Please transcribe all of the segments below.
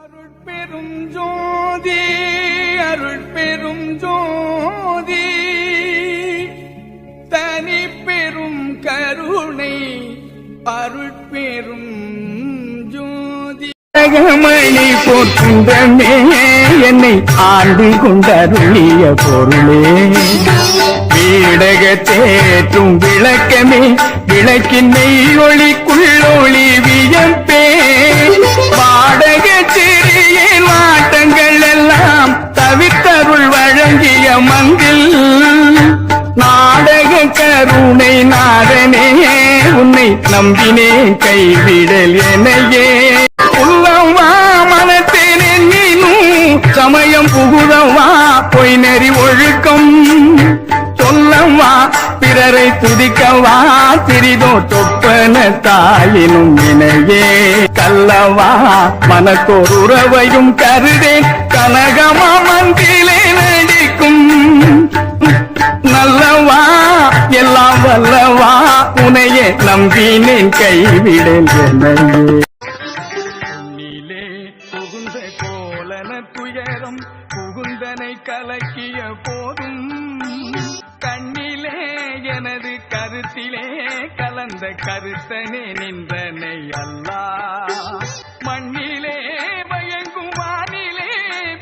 அருட்பெரும் ஜோதி அருட்பெரும் ஜோதி தனி பெரும் கருணை அருட்பெரும் ஜோதி மணி போற்றுந்தமே என்னை ஆண்டு கொண்டருளிய பொருளே வீடக தேற்றும் விளக்கமே விளக்கின் ஒளிக்குள்ளொளி வியப்பே பாடக சிறிய நாட்டங்கள் எல்லாம் தவிர்த்தருள் வழங்கிய மந்தில் நாடக கருணை நாதனே உன்னை நம்பினேன் கைவிடல் எனையே உள்ளவா மனத்தேனே நீனும் சமயம் புகுதவா பொய் நெறி ஒழுக்கம் சொல்லவா பிறரை துதிக்கவா திரிதோ தொப்பன தாயினும் இணையே கல்லவா மனத்தோர் உறவையும் கருதேன் கனகமா மந்திலே நடிக்கும் நல்லவா எல்லாம் வல்லவா உனையே நம்பினேன் கைவிடல் எனையே புகுந்த கோலன துயரம் புகுந்தனை கலக்கிய போதும் கண்ணிலே எனது கருத்திலே கலந்த கருத்தனே நின்றனை அல்லா மண்ணிலே பயங்கும் வானிலே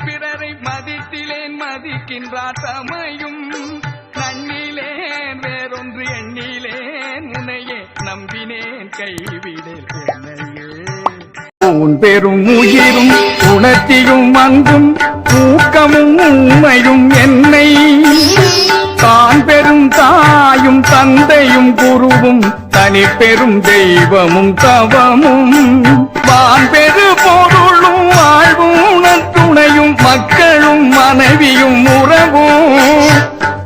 பிறரை மதித்திலேன் மதிக்கின்றார் தமையும் நன்னிலேன் வேறொன்று எண்ணிலேன் உனையே நம்பினேன் கைவிடல் என்னையே உன் பெரும் உயிரும் உணர்ச்சியும் அங்கும் ஊக்கமும் உண்மையும் என்னை தான் பெரும் தாயும் தந்தையும் குருவும் தனி பெரும் தெய்வமும் தவமும் வான் பெரு பொருளும் வாழ்வும் துணையும் மக்களும் மனைவியும் உறவும்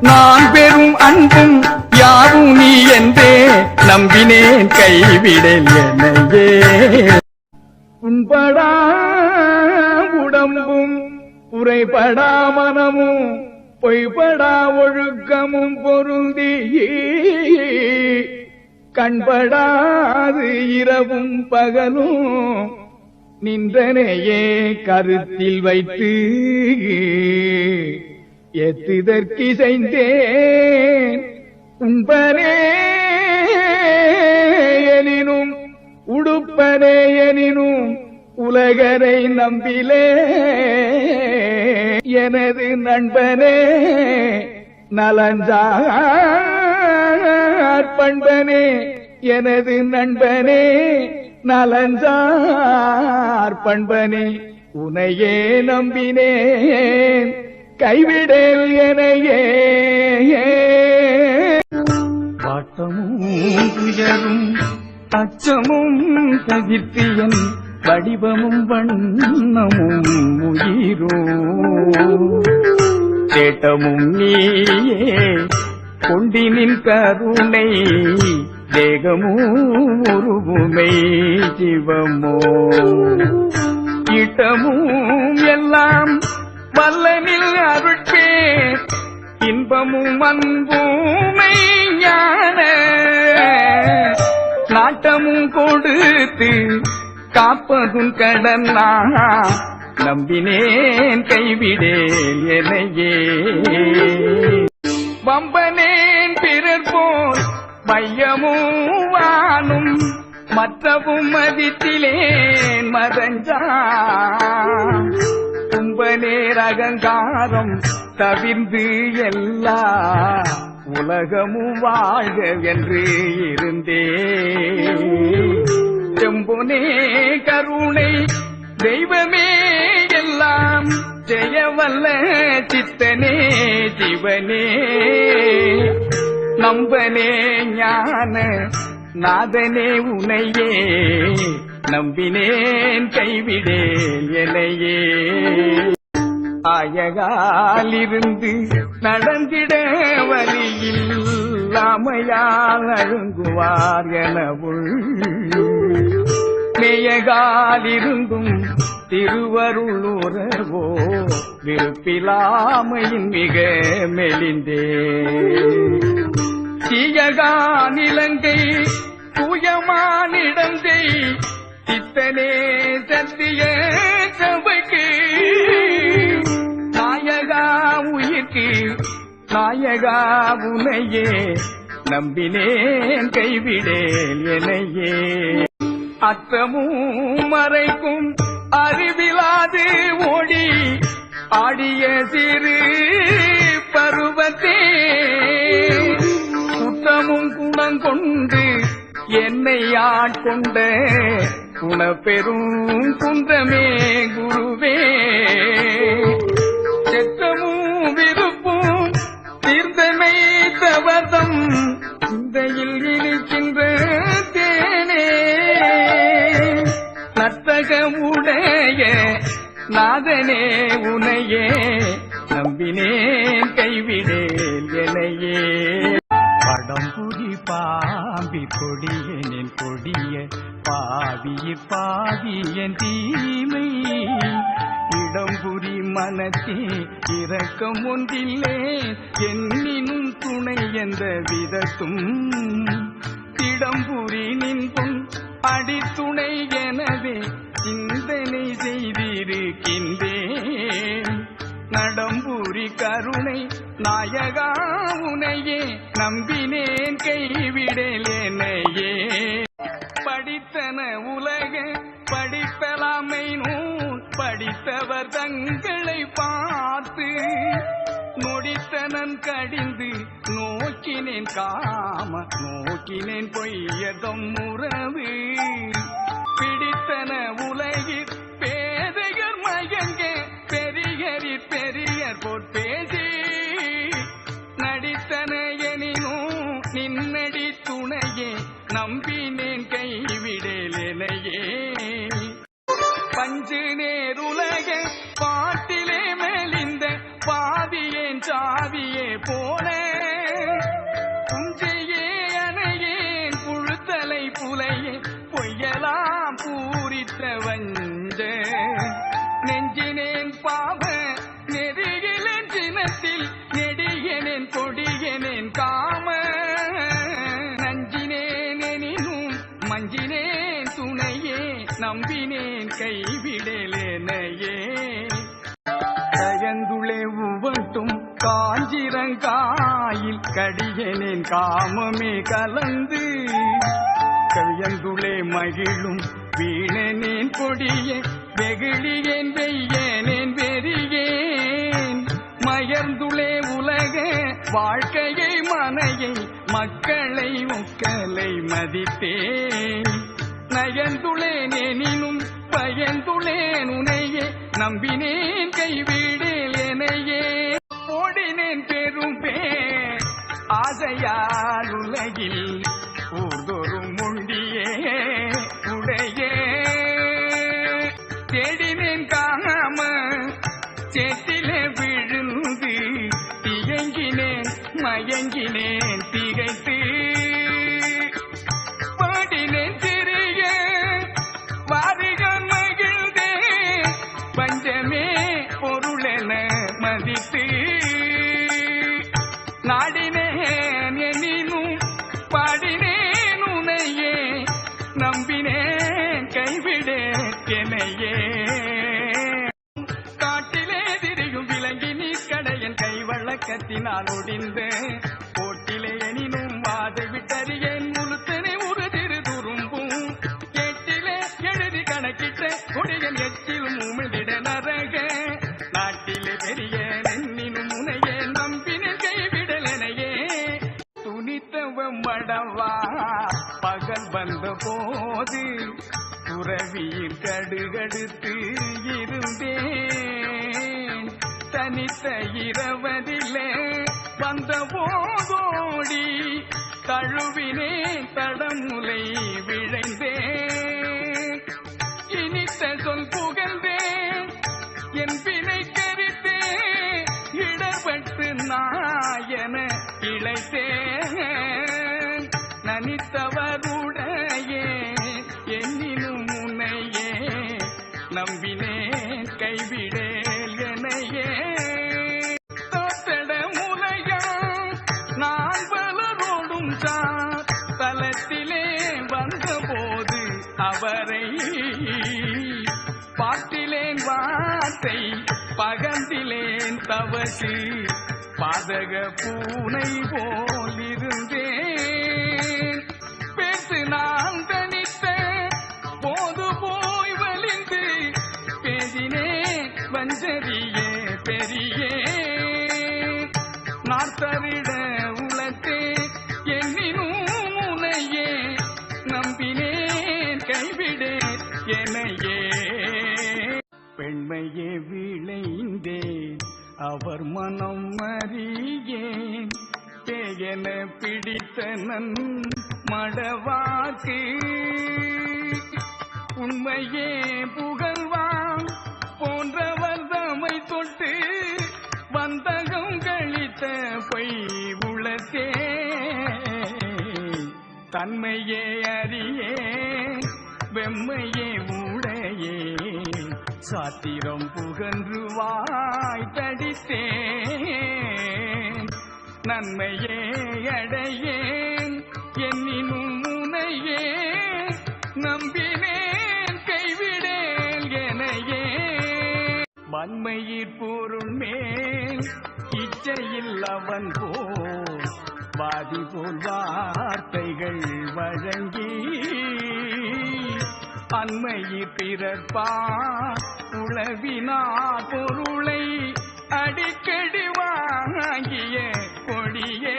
நான் பெரும் அன்பும் யாவும் நீ என்றே நம்பினேன் கைவிடல் என்னையே உன்படா உடம்பும் உரைபடா மனமும் பொய்படா ஒழுக்கமும் பொருந்தி கண்படாது இரவும் பகலும் நின்றனையே கருத்தில் வைத்து எத்திதற்கிசைந்தேன் உண்பனே எனினும் உடுப்பனே எனினும் உலகரை நம்பிலே எனது நண்பனே நலஞ்சார் பண்பனே எனது நண்பனே நலஞ்சார் பண்பனே உனையே நம்பினேன் கைவிடல் எனையே பாட்டமும் துயரும் அச்சமும் தகிர்த்தியன் வடிவமும் வண்ணமும் உயிரோ தேட்டமும் நீயே கொண்டினின் கருணை தேகமும் உருவுமை சிவமோ ஈட்டமும் எல்லாம் வல்லனில் அருட்பே இன்பமும் அன்புமை ஞான நாட்டமும் கொடுத்து காப்பதும் கடனா நம்பினேன் கைவிடேன் எனையே வம்பனேன் பிறர் போல் மையமும் வானும் மற்றவும் மதித்திலேன் மதஞ்சா கும்பனேர் அகங்காரம் தவிர்ந்து எல்லா உலகமும் வாழ்க என்று இருந்தே செம்பொனே கருணை தெய்வமே எல்லாம் ஜெயவல்ல சித்தனே சிவனே நம்பனே ஞான நாதனே உனையே நம்பினேன் கைவிடேன் எனையே ஆயகாலிருந்து நடந்திட வழியில் அமையால் அழுங்குவார் எனவுள் மேயகாலிருந்தும் திருவருளுறவோ விருப்பிலாமையின் மிக மெலிந்தே தீயகா நிலங்கை தூயமானிடந்தை சித்தனே சத்திய சபை நாயகா உனையே நம்பினேன் கைவிடேல் எனையே. அற்றமும் மறைக்கும் அறிவிலாது ஓடி ஆடிய சிறு பருவத்தே குற்றமும் குணங்கொண்டு என்னை ஆட்கொண்ட குணப்பெரும் குன்றமே குருவே. செற்றமும் விருப்பும் தீர்ந்தமை தவதம் சிந்தையில் இருக்கின்ற தேனே. நத்தகமுடைய நாதனே உனையே நம்பினேன் கைவிடேல் எனையே. படம்புரி பாம்பி கொடியனின் கொடிய பாவியிற் பாவியன் தீமை இடம்புரி மனத்தே இரக்கம் ஒன்றில்லே என்னினும் துணை என்ற விதத்தும் இடம்புரி நின்பும் அடித்துணை எனவே சிந்தனை செய்திருக்கின்றேன். நடம்பூரி கருணை நாயகா உனையே நம்பினேன் கைவிடேல் எனையே. படித்தன உலக படிப்பலாமை நூல் படித்தவர் தங்களை பார்த்து நொடித்தனன் கடிந்து நோக்கினேன் காம நோக்கினேன் பொய்யதம் உறவு. பிடித்தன உலகிற் பேதையர் மயங்க பெரியரிற் பெரியர் பொற்பேசி நடித்தன எனினும் நின்னடி துணையே நம்பினேன் கைவிடேல் எனையே. பஞ்சு நேருலக பாட்டிலே மெலிந்த பாவியேன் சாவியே போல குஞ்சையே அணையேன் புழுத்தலை புலையே பொய்யலாம் பூரித்த வஞ்ச நெஞ்சினேன் பாவ நெருகிலேன் சினத்தில் நெடியனேன் கொடியனேன் காம நஞ்சினேன் எனினும் மஞ்சினேன் துணையே நம்பினேன் கைவிடேல் எனையே. கயந்துளே உவட்டும் காஞ்சிரங்காயில் கடியனேன் காமமே கலந்து கயந்துளே மகிழும் வீணனேன் கொடிய வெகுளியேன் வெய்யனேன் வெறியேன் மயர்ந்துளே உலக வாழ்க்கையை மனையை மக்களை முக்களை மதித்தேன். நயந்துளேன் எனினும் பயந்துளேன் உனையே நம்பினேன் கைவிடேல் எனையே. ஓடினேன் பெரும் பேர் ஆசையால் உலகில் ஊர்தோறும் முண்டியே உடையே தேடினேன் காம சேற்றிலே விழுந்து தியங்கினேன் மயங்கினேன் திகைத்து பாடினேன் சிறிய வாரிகள் மகிழ்ந்தே பஞ்சமே பொருளென மதித்து நாடினேன் எனினும் பாடினேன் உனையே நம்பினேன் கைவிடேல் எனையே. காட்டிலே திரியும் விலங்கி நீர்க்கடையன் கைவழக்கத்தினால் ஒடிந்த கோட்டிலே எனினும் வாதை விட்டறியேன் முழுத்தனை ஒரு திரு துரும்பும் கேட்டிலே எழுதி கணக்கிட்ட கொடியன் எச்சிலும் உமிழ்ந்திட நரக நாட்டிலே பெரிய நென்னினும் உனையே நம்பினேன் கைவிடேல் எனையே. துணித்தவம் மடவா பகல் வந்த போது துறவியில் கடுகடுத்து இருந்தேன். தனித்த இரவதிலே வந்த போதோடி தழுவினேன் தடமுலை விழைந்தேன். இனித்த சொல் புகழ்ந்தேன் என் பிணை கரித்தேன் இடர்பட்டு நாயன இழைத்தேன். நனித்தவருடைய என்னினும் உன்னையே நம்பினேன் கைவிடேல் எனையே. தோத்தட முலையாம் நான் பலரோடும் தலத்திலே வந்தபோது அவரை பார்த்திலேன் வார்த்தை பகந்திலேன் தவசு பாதக பூனை போலிருந்தேன். பேசு நான் தனித்த போது போய் வலிந்து பேசினேன் வஞ்சரியே பெரியே. நார்த்தரிட உலத்தே என்னினும் முனையே நம்பினேன் கைவிடேன் எனையே. பெண்மையே விளைந்தேன் அவர் மனம் அறியேன். பேயன பிடித்த நன் மடவாக்கு உண்மையே புகழ்வான் போன்றவர் தம்மை தொட்டு வந்தகம் கழித்த பொய் உளத்தே. தன்மையே அறியே வெம்மையே உடையே சாத்திரம் புகன்று வாய் தடித்தேன். நன்மையே அடையேன் என்னினும் முனையே நம்பினேன் கைவிடேன் எனையே. வன்மையிற் பொருள் மேல் இச்சையில் அவன் போல் வாதி போல் வார்த்தைகள் வழங்கி அன்மையிற் பிறப்பா உளவினார் பொருளை அடிக்கடி வாங்கிய கொடியே.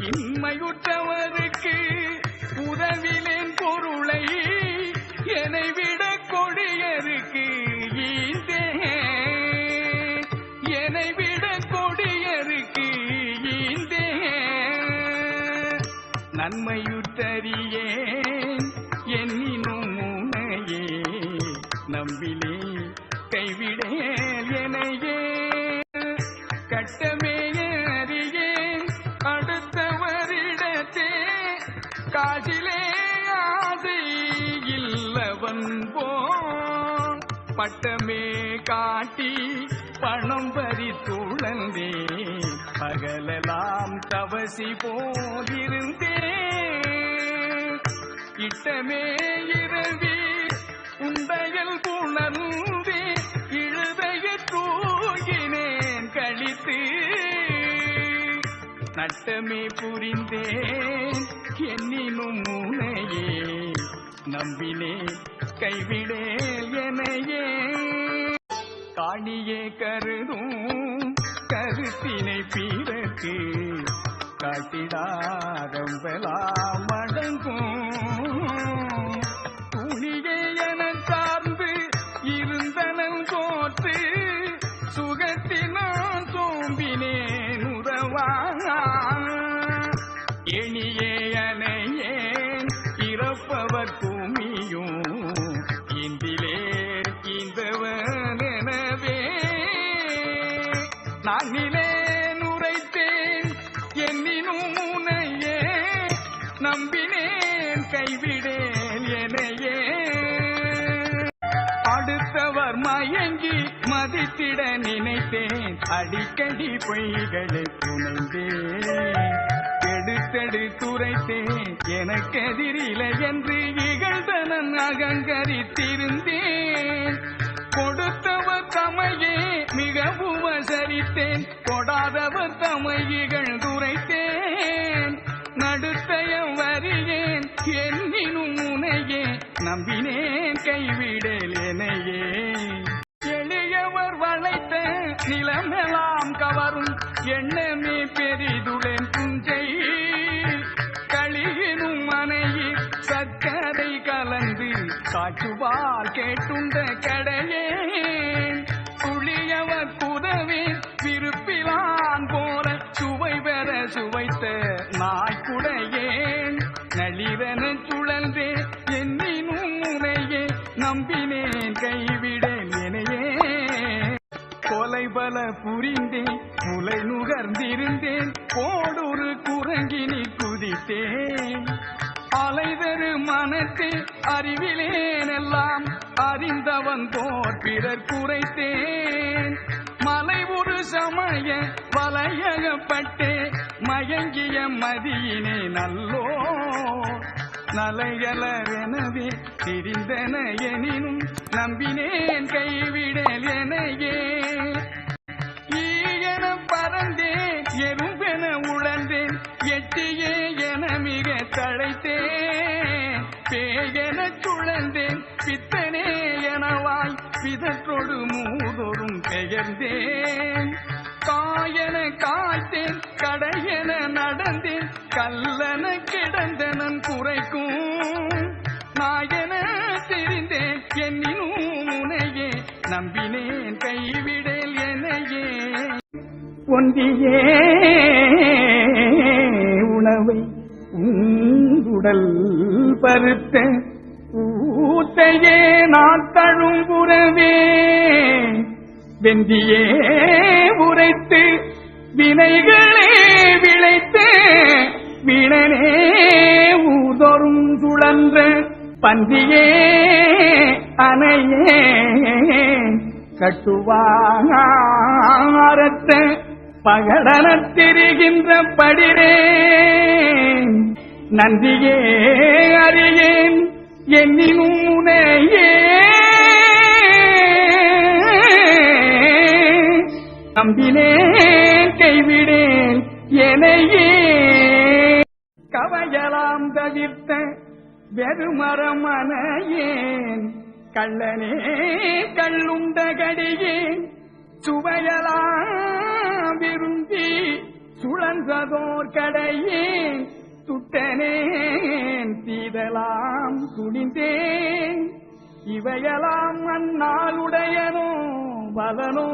இன்மையுற்றவருக்கு உதவிலேன் பொருளை என்னை விட கொடியருக்கு ஈந்தேன். என்னை விட கொடியருக்கு ஈந்தேன். நன்மையுற்றறியேன் என்னினும் முனையே நம்பிலே கைவிடேன் எனையே. கட்டமே அறியேன் அடுத்தவரிடத்தே காசிலே ஆசை இல்லவன் போன். பட்டமே காட்டி பணம் பறித்துழந்தே பகலெல்லாம் தவசி போதிருந்தேன். இட்டமே இரவி உண்டையல் புணர்ந்தே இழுதைய தூங்கினேன் கழித்து. நட்டமே புரிந்தேன் என்னினும் முனையே நம்பினேன் கைவிடேன் எனையே. காணியே கருதும் கருத்தினை பிறக்கு காட்டிடாரம்பெலாம் அடங்கும். துணியே என சார்ந்து இருந்தனன் தோற்று சுகத்தினான் சோம்பினேன் உறவா. எணியே அணையேன் இறப்பவர் பூமியும் இந்திலே இந்தவன் எனவே. நான் நிலே நுரைத்தேன் என்னினும் முனையே நம்பினேன் கைவிடேன் எனையே. அடுத்தவர் மயங்கி மதித்திட நினைத்தேன் அடிக்கடி பொய்களை புனைந்தேன். எடுத்தெடு துரைத்தேன் எனக்கெதிரில்லை என்று இகழ்தனன் அகங்கரித்திருந்தேன். கொடுத்தவர் தமையே மிக உபசரித்தேன் கொடாதவர் தமை இகழ்ந்துரைத்தேன். நடுத்தயம் வரியேன் என்னினும் முனையே நம்பினேன் கைவிடேல் எனையே. எளியவர் வளைத்த நிலமெல்லாம் கவரும் எண்ணமே பெரிதுளேன் புஞ்சை. களியினும் மனையில் சர்க்கரை கலந்து காற்றுவால் கேட்டுண்ட கடையேன். துளியவர் குதவேன் விருப்பிலான் போல சுவை பெற சுவைத்த நாய்க்குடையேன். நளிவன சுழன்றே என்னினும் முனையே நம்பினேன் கைவிடேன் எனையே. கொலை பல புரிந்தேன் முலை நுகர்ந்திருந்தேன் கோடொரு குரங்கினி குதித்தேன். அலைதரு மனத்தே அறிவிலேனெல்லாம் அறிந்தவன் போர் பிறர் குறைத்தேன். மலை ஒரு சமய வலையகப்பட்டே மயங்கிய மதியினே நல்லோ. நலையலவெனவே திரிந்தன எனினும் நம்பினேன் கைவிடல் எனையே. சுழந்தேன் பித்தனே எனவாய் பிதற்றொடு மூதொரும் பெயர்ந்தேன் காயன காய்த்தேன் கடையென நடந்தேன் கல்லன கிடந்தனன் குறைக்கும் நாயன தெரிந்தேன் என்னினும் உனையே நம்பினேன் கைவிடேல் எனையே ஒன்றியே உணவை உடல் பருத்த ஊத்தையே நான் தழும்புறவே வெந்தியே உரைத்து வினைகளே விளைத்து வினனே ஊதொரும் சுழன்ற பந்தியே அணையே கட்டுவாரத்த பகடனத் திரிகின்ற படிரே நன்றியே அறியேன் என்னினும் உனையே நம்பினேன் கைவிடேன் எனையே கவையலாம் தவிர்த்த வெறுமரமனையேன் கள்ளனே கள்ளுண்ட கடியேன் சுவையலாம் விரும்பி சுழன்றதோர் கடையேன் சுட்டனேன் தீதலாம் துணிந்தேன் இவையெல்லாம் அந்நாளுடையனோ பலனோ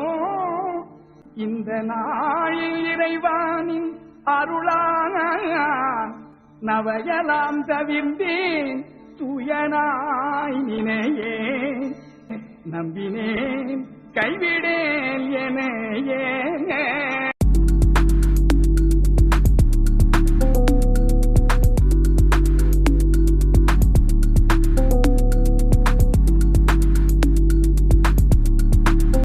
இந்த நாளில் இறைவானின் அருளான நவையலாம் தவிர்ந்தேன் தூயனாய் நினையே நம்பினேன் கைவிடேல் எனையே